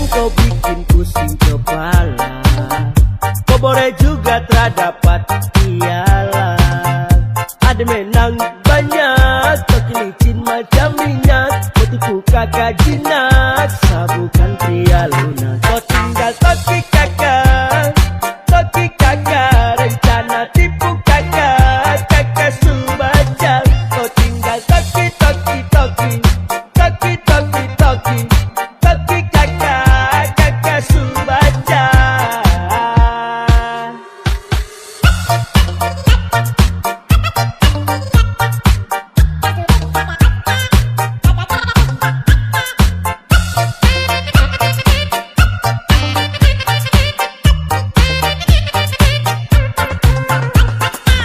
ganteng kau bikin pusing kepala. Kau boleh juga tak dapat piala. Ada menang banyak, kaki licin macam minyak. Kau tipu kakak jinak, sabukan pria lunak. Kau tinggal toki kakak, toki kakak. Rencana tipu kakak, kakak subajal. Kau tinggal toki, toki, toki, toki, toki, toki, toki kakak, kakak subajal.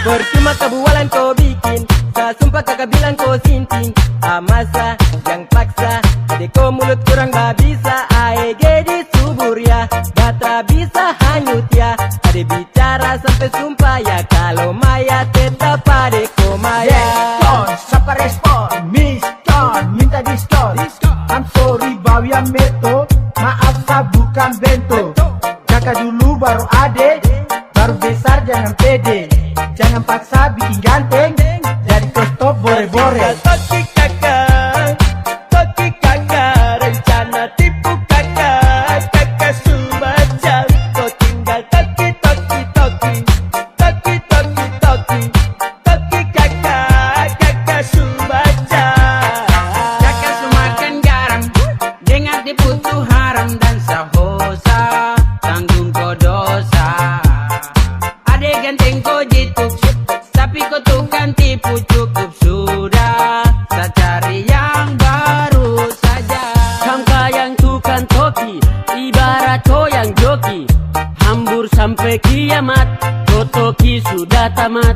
Percuma kebualan kau bikin, saya sumpah kakak bilang kau sinting. Masa yang paksa, adek kau mulut kurang babisa. AEG di subur ya, batra bisa hanyut ya. Adek bicara sampai sumpah ya, kalau maya tetap adek kau maya. Respon, siapa respon? Miskon, minta diskon. I'm sorry Bawian Meto, maaf saya bukan bento. Kakak dulu baru adek, baru besar jangan pede. Jangan paksa bikin ganteng, jadi kau stop bore-bore. Toki kakak, toki kakak. Rencana tipu kakak, kakak subajal. Kau tinggal toki, toki, toki, toki, toki, toki, toki kakak, kakak subajal. Kakak semakan garam, dengar diputu haram dan sahosa, tanggung kau dosa. Adek ganteng kau jitu, tapi kau tukang tipu, cukup sudah. Saya cari yang baru saja. Sangka yang tukang toki, ibarat kau yang joki. Hambur sampai kiamat, kau toki sudah tamat.